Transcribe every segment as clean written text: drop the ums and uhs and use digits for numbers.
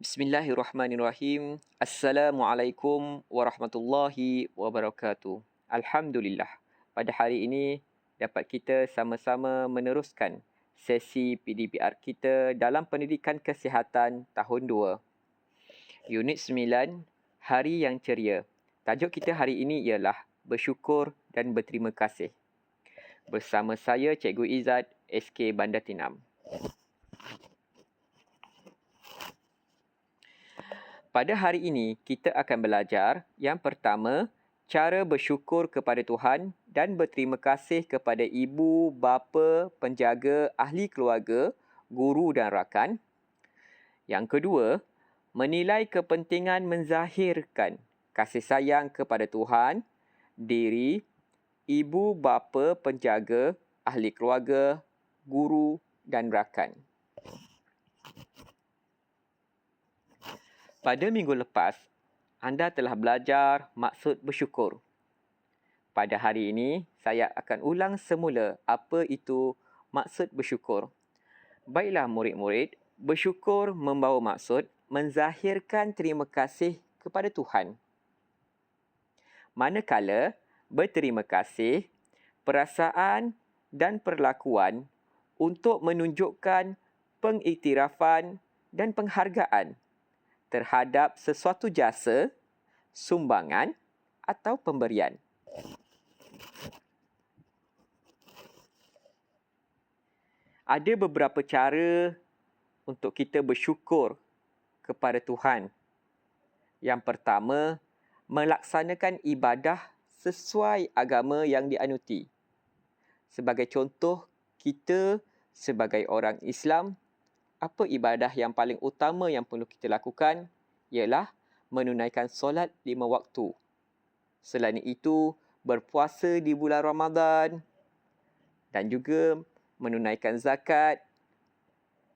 Bismillahirrahmanirrahim. Assalamualaikum warahmatullahi wabarakatuh. Alhamdulillah. Pada hari ini dapat kita sama-sama meneruskan sesi PDPR kita dalam pendidikan kesihatan tahun 2. Unit 9, Hari yang Ceria. Tajuk kita hari ini ialah bersyukur dan berterima kasih. Bersama saya Cikgu Izzat SK Bandar Tinam. Pada hari ini, kita akan belajar yang pertama, cara bersyukur kepada Tuhan dan berterima kasih kepada ibu, bapa, penjaga, ahli keluarga, guru dan rakan. Yang kedua, menilai kepentingan menzahirkan kasih sayang kepada Tuhan, diri, ibu, bapa, penjaga, ahli keluarga, guru dan rakan. Pada minggu lepas, anda telah belajar maksud bersyukur. Pada hari ini, saya akan ulang semula apa itu maksud bersyukur. Baiklah murid-murid, bersyukur membawa maksud menzahirkan terima kasih kepada Tuhan. Manakala berterima kasih, perasaan dan perlakuan untuk menunjukkan pengiktirafan dan penghargaan terhadap sesuatu jasa, sumbangan atau pemberian. Ada beberapa cara untuk kita bersyukur kepada Tuhan. Yang pertama, melaksanakan ibadah sesuai agama yang dianuti. Sebagai contoh, kita sebagai orang Islam, apa ibadah yang paling utama yang perlu kita lakukan ialah menunaikan solat 5 waktu. Selain itu, berpuasa di bulan Ramadan dan juga menunaikan zakat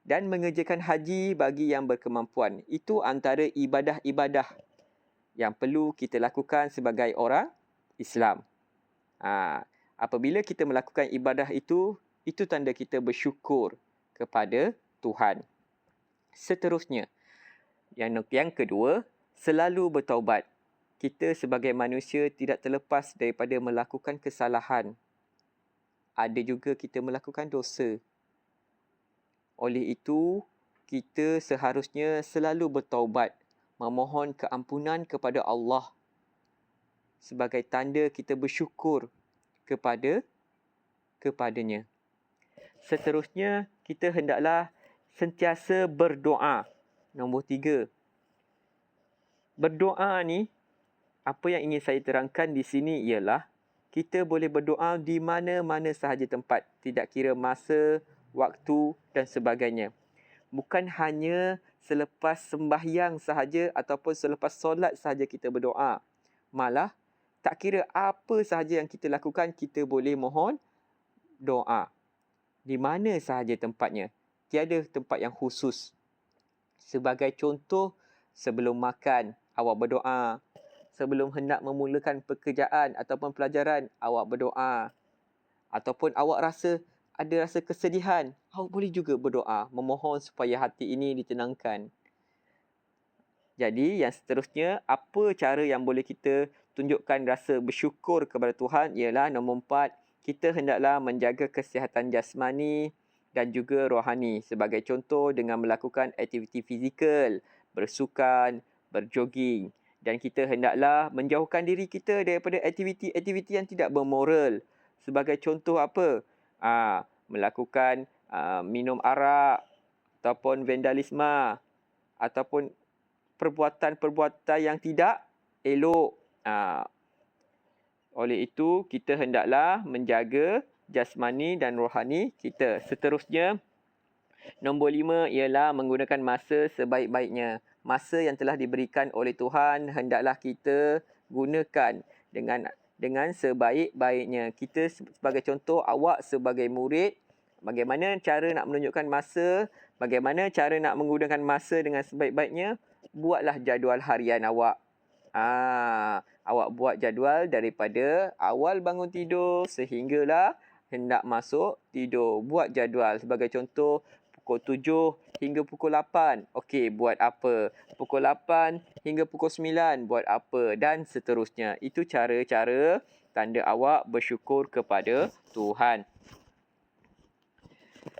dan mengerjakan haji bagi yang berkemampuan. Itu antara ibadah-ibadah yang perlu kita lakukan sebagai orang Islam. Apabila kita melakukan ibadah itu tanda kita bersyukur kepada Tuhan. Seterusnya, yang kedua, selalu bertaubat. Kita sebagai manusia tidak terlepas daripada melakukan kesalahan. Ada juga kita melakukan dosa. Oleh itu, kita seharusnya selalu bertaubat, memohon keampunan kepada Allah sebagai tanda kita bersyukur kepadanya. Seterusnya, kita hendaklah sentiasa berdoa. Nombor 3. Berdoa ni, apa yang ingin saya terangkan di sini ialah kita boleh berdoa di mana-mana sahaja tempat. Tidak kira masa, waktu dan sebagainya. Bukan hanya selepas sembahyang sahaja ataupun selepas solat sahaja kita berdoa. Malah, tak kira apa sahaja yang kita lakukan, kita boleh mohon doa. Di mana sahaja tempatnya. Tiada tempat yang khusus. Sebagai contoh, sebelum makan, awak berdoa. Sebelum hendak memulakan pekerjaan ataupun pelajaran, awak berdoa. Ataupun awak ada rasa kesedihan, awak boleh juga berdoa, memohon supaya hati ini ditenangkan. Jadi, yang seterusnya, apa cara yang boleh kita tunjukkan rasa bersyukur kepada Tuhan ialah nombor 4, kita hendaklah menjaga kesihatan jasmani dan juga rohani. Sebagai contoh dengan melakukan aktiviti fizikal, bersukan, berjoging. Dan kita hendaklah menjauhkan diri kita daripada aktiviti-aktiviti yang tidak bermoral. Sebagai contoh apa? Melakukan minum arak ataupun vandalisme ataupun perbuatan-perbuatan yang tidak elok. Oleh itu, kita hendaklah menjaga jasmani dan rohani kita. Seterusnya, nombor 5 ialah menggunakan masa sebaik-baiknya. Masa yang telah diberikan oleh Tuhan, hendaklah kita gunakan dengan sebaik-baiknya. Kita sebagai contoh, awak sebagai murid, bagaimana cara nak menunjukkan masa, bagaimana cara nak menggunakan masa dengan sebaik-baiknya, buatlah jadual harian awak. Awak buat jadual daripada awal bangun tidur sehinggalah hendak masuk tidur. Buat jadual. Sebagai contoh, pukul 7 hingga pukul 8. Okey, buat apa? Pukul 8 hingga pukul 9 buat apa? Dan seterusnya. Itu cara-cara tanda awak bersyukur kepada Tuhan.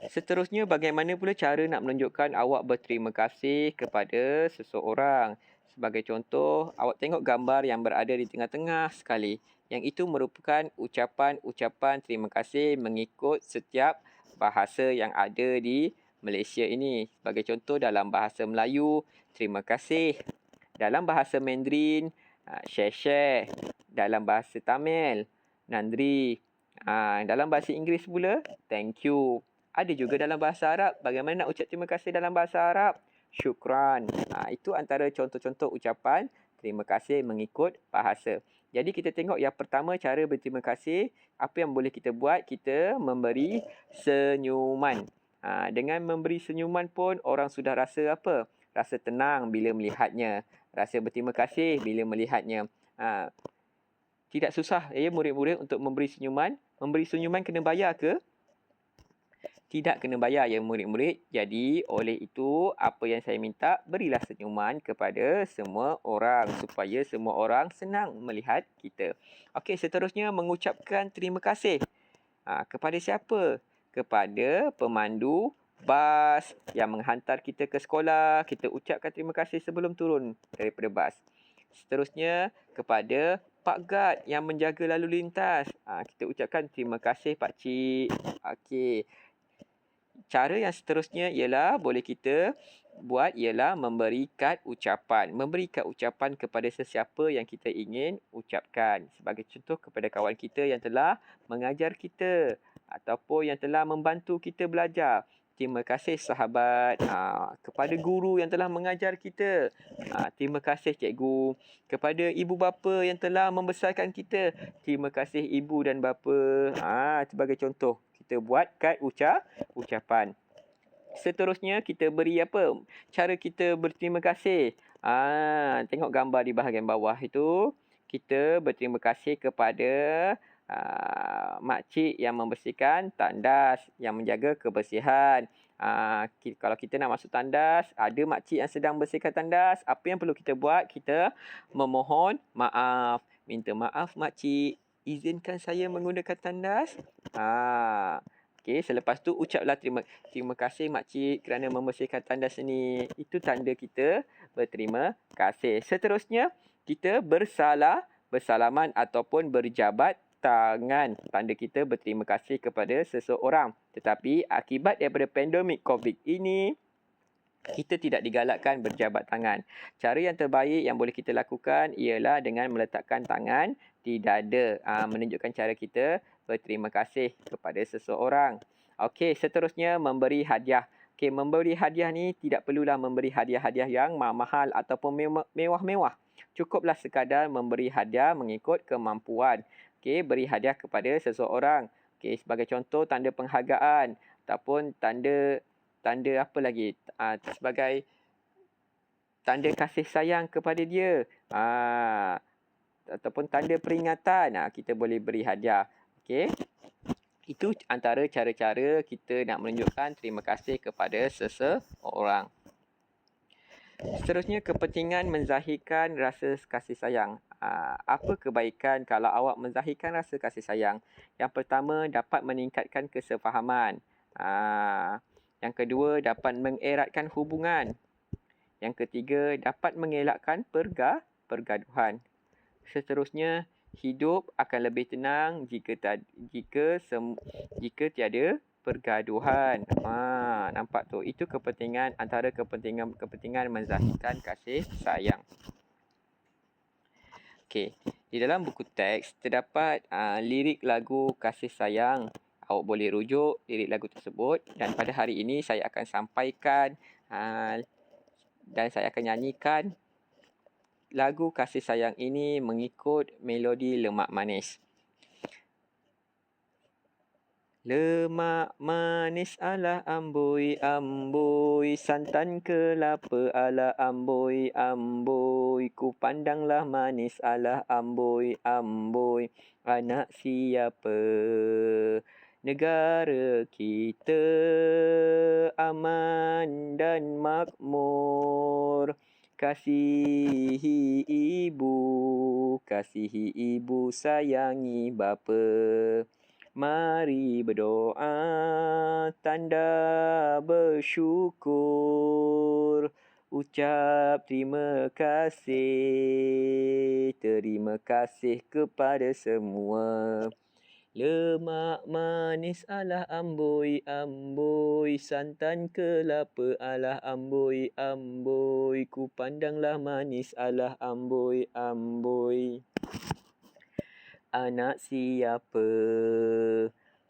Seterusnya, bagaimana pula cara nak menunjukkan awak berterima kasih kepada seseorang? Sebagai contoh, awak tengok gambar yang berada di tengah-tengah sekali. Yang itu merupakan ucapan-ucapan terima kasih mengikut setiap bahasa yang ada di Malaysia ini. Sebagai contoh, dalam bahasa Melayu, terima kasih. Dalam bahasa Mandarin, share. Dalam bahasa Tamil, nandri. Dalam bahasa Inggeris pula, thank you. Ada juga dalam bahasa Arab. Bagaimana nak ucap terima kasih dalam bahasa Arab? Syukran. Itu antara contoh-contoh ucapan terima kasih mengikut bahasa. Jadi kita tengok yang pertama, cara berterima kasih. Apa yang boleh kita buat? Kita memberi senyuman. Dengan memberi senyuman pun orang sudah rasa apa? Rasa tenang bila melihatnya. Rasa berterima kasih bila melihatnya. Tidak susah ya murid-murid untuk memberi senyuman. Memberi senyuman kena bayar ke? Tidak kena bayar ya murid-murid. Jadi oleh itu apa yang saya minta, berilah senyuman kepada semua orang supaya semua orang senang melihat kita. Okey, seterusnya mengucapkan terima kasih. Kepada siapa? Kepada pemandu bas yang menghantar kita ke sekolah. Kita ucapkan terima kasih sebelum turun daripada bas. Seterusnya kepada Pak Gad yang menjaga lalu lintas. Kita ucapkan terima kasih Pak Cik. Okey. Cara yang seterusnya ialah boleh kita buat ialah memberi kad ucapan. Memberi kad ucapan kepada sesiapa yang kita ingin ucapkan. Sebagai contoh kepada kawan kita yang telah mengajar kita ataupun yang telah membantu kita belajar. Terima kasih sahabat. Kepada guru yang telah mengajar kita. Terima kasih cikgu. Kepada ibu bapa yang telah membesarkan kita. Terima kasih ibu dan bapa. Sebagai contoh, kita buat kad ucapan. Seterusnya kita beri apa? Cara kita berterima kasih. Tengok gambar di bahagian bawah itu. Kita berterima kasih kepada makcik yang membersihkan tandas, yang menjaga kebersihan. Kalau kita nak masuk tandas, ada makcik yang sedang bersihkan tandas, apa yang perlu kita buat? Kita memohon maaf. Minta maaf makcik, izinkan saya menggunakan tandas. Okey, selepas tu ucaplah terima kasih makcik kerana membersihkan tandas ini. Itu tanda kita berterima kasih. Seterusnya, kita bersalaman ataupun berjabat tangan. Tanda kita berterima kasih kepada seseorang. Tetapi akibat daripada pandemik COVID ini, kita tidak digalakkan berjabat tangan. Cara yang terbaik yang boleh kita lakukan ialah dengan meletakkan tangan di dada. Menunjukkan cara kita berterima kasih kepada seseorang. Okey, seterusnya memberi hadiah. Okey, memberi hadiah ni tidak perlulah memberi hadiah-hadiah yang mahal ataupun mewah-mewah. Cukuplah sekadar memberi hadiah mengikut kemampuan. Okey, beri hadiah kepada seseorang. Okey, sebagai contoh tanda penghargaan ataupun tanda apa lagi? Sebagai tanda kasih sayang kepada dia. Ataupun tanda peringatan. Kita boleh beri hadiah. Okey. Itu antara cara-cara kita nak menunjukkan terima kasih kepada seseorang. Seterusnya, kepentingan menzahirkan rasa kasih sayang. Apa kebaikan kalau awak menzahirkan rasa kasih sayang? Yang pertama, dapat meningkatkan kesefahaman. Yang kedua, dapat mengeratkan hubungan. Yang ketiga, dapat mengelakkan pergaduhan. Seterusnya, hidup akan lebih tenang jika tiada pergaduhan. Nampak tu? Itu antara kepentingan menzahirkan kasih sayang. Okey, di dalam buku teks terdapat lirik lagu kasih sayang. Awak boleh rujuk lirik lagu tersebut dan pada hari ini saya akan sampaikan dan saya akan nyanyikan lagu kasih sayang ini mengikut melodi Lemak Manis. Lemak manis ala amboi amboi, santan kelapa ala amboi amboi, ku pandanglah manis ala amboi amboi, anak siapa? negara kita aman dan makmur. Kasihi ibu, sayangi bapa. Mari berdoa tanda bersyukur. Ucap terima kasih kepada semua. Lemak manis alah amboi, santan kelapa alah amboi, ku pandanglah manis alah amboi. Anak siapa?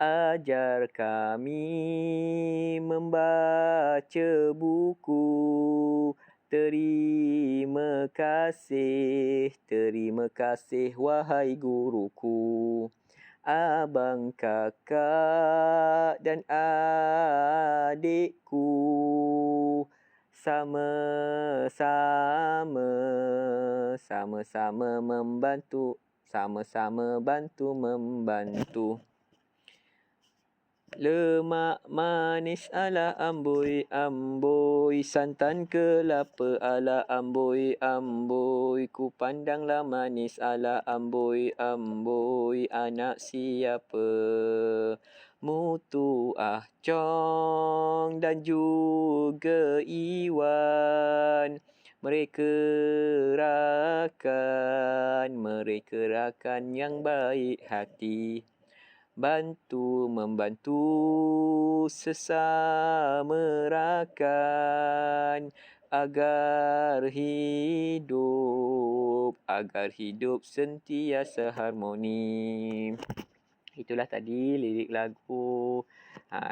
Ajar kami membaca buku. Terima kasih wahai guruku. Abang, kakak dan adikku sama-sama bantu membantu. Lemak manis alah amboi, santan kelapa alah amboi, ku pandanglah manis alah amboi. Anak siapa? Mutu, Ahcong dan juga Iwan. Mereka rakan yang baik hati. Membantu sesama rakan agar hidup sentiasa harmoni. Itulah tadi lirik lagu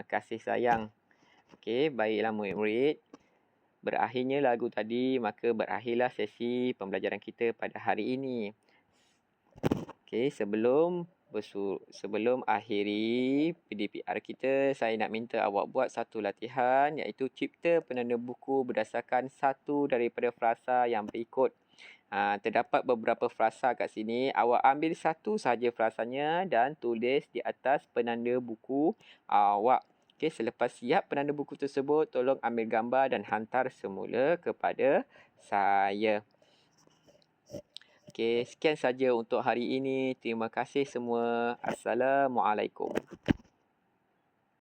Kasih Sayang. Okey, baiklah murid-murid. Berakhirnya lagu tadi, maka berakhirlah sesi pembelajaran kita pada hari ini. Okey, sebelum akhiri PDPR kita, saya nak minta awak buat satu latihan, iaitu cipta penanda buku berdasarkan satu daripada frasa yang berikut. Terdapat beberapa frasa kat sini. Awak ambil satu sahaja frasanya dan tulis di atas penanda buku awak. Okey, selepas siap penanda buku tersebut, tolong ambil gambar dan hantar semula kepada saya. Okey, sekian saja untuk hari ini. Terima kasih semua. Assalamualaikum.